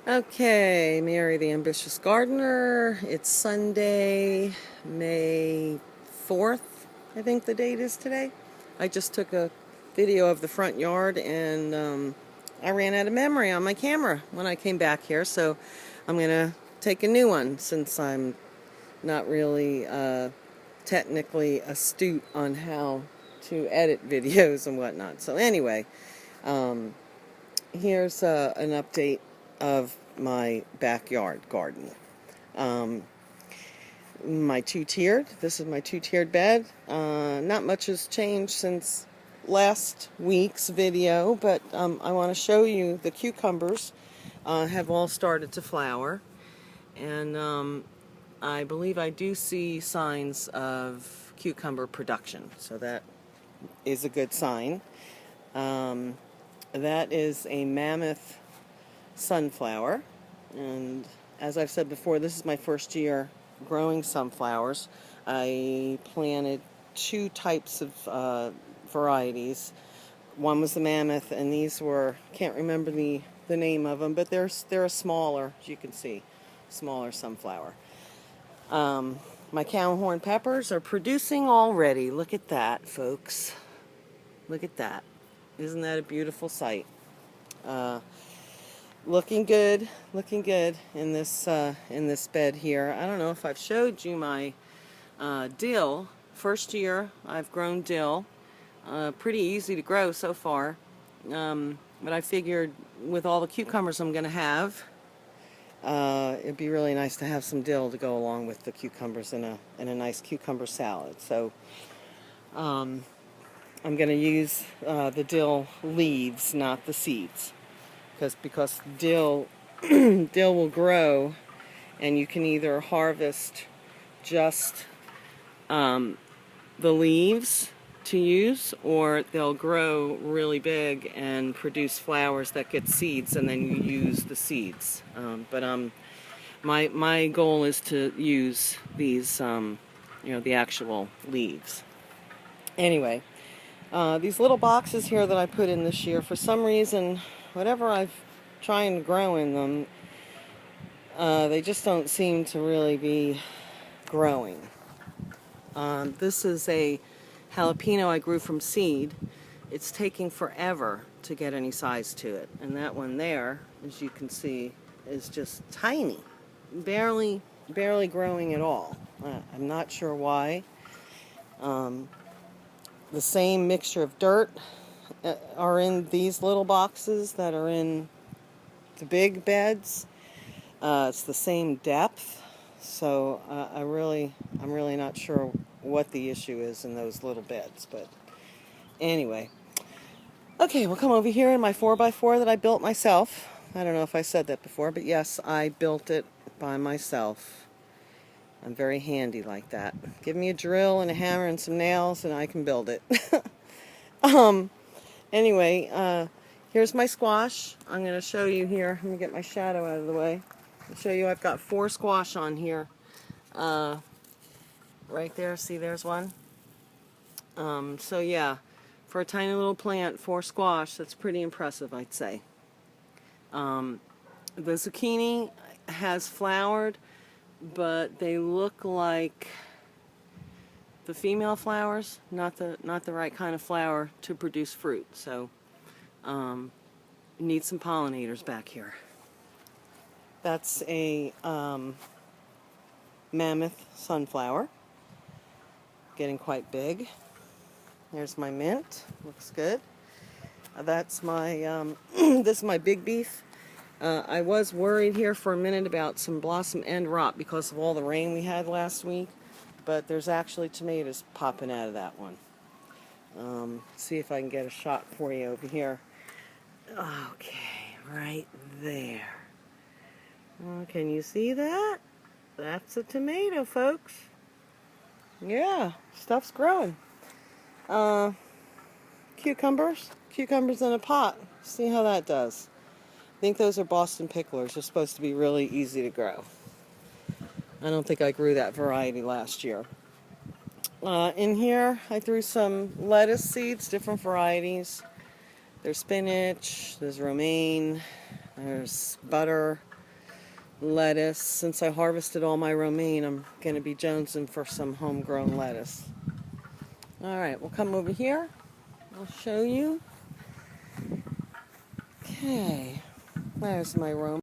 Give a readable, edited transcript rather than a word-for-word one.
Okay, Mary the Ambitious Gardener. It's Sunday, May 4th, I think the date is today. I just took a video of the front yard and I ran out of memory on my camera when I came back here, so I'm going to take a new one since I'm not really technically astute on how to edit videos and whatnot. So anyway, um, here's an update of my backyard garden. Um, this is my two-tiered bed. Not much has changed since last week's video, but I want to show you the cucumbers have all started to flower, and I believe I do see signs of cucumber production, so that is a good sign. That is a mammoth sunflower, and as I've said before, this is my first year growing sunflowers. I planted two types of varieties. One was the mammoth, and these were, can't remember the name of them, but they're a smaller, as you can see, smaller sunflower. My cowhorn peppers are producing already. Look at that, folks. Look at that. Isn't that a beautiful sight? Looking good in this bed here. I don't know if I've showed you my dill. First year I've grown dill. Pretty easy to grow so far. But I figured with all the cucumbers I'm going to have, it'd be really nice to have some dill to go along with the cucumbers in a nice cucumber salad. So I'm going to use the dill leaves, not the seeds, because dill dill will grow, and you can either harvest just the leaves to use, or they'll grow really big and produce flowers that get seeds, and then you use the seeds. But my goal is to use these, the actual leaves. Anyway, these little boxes here that I put in this year, for some reason, whatever I've trying to grow in them, they just don't seem to really be growing. This is a jalapeno I grew from seed. It's taking forever to get any size to it. And that one there, as you can see, is just tiny. Barely growing at all. I'm not sure why. The same mixture of dirt are in these little boxes that are in the big beds. It's the same depth, so I'm really not sure what the issue is in those little beds. But anyway, okay, we'll come over here in my 4x4 that I built myself. I don't know if I said that before, but yes, I built it by myself. I'm very handy like that. Give me a drill and a hammer and some nails, and I can build it. Anyway, here's my squash. I'm going to show you here. Let me get my shadow out of the way. I'll show you I've got 4 squash on here. Right there, see there's one. So yeah, for a tiny little plant, 4 squash, that's pretty impressive, I'd say. The zucchini has flowered, but they look like the female flowers, not the right kind of flower to produce fruit. So need some pollinators back here. That's a mammoth sunflower, getting quite big. There's my mint, looks good. That's my this is my big beef. I was worried here for a minute about some blossom end rot because of all the rain we had last week, but there's actually tomatoes popping out of that one. See if I can get a shot for you over here. Okay, right there. Can you see that? That's a tomato, folks. Yeah, stuff's growing. Cucumbers in a pot. See how that does. I think those are Boston picklers. They're supposed to be really easy to grow. I don't think I grew that variety last year. In here, I threw some lettuce seeds, different varieties. There's spinach, there's romaine, there's butter, lettuce. Since I harvested all my romaine, I'm going to be jonesing for some homegrown lettuce. Alright, we'll come over here. I'll show you. Okay, there's my romaine.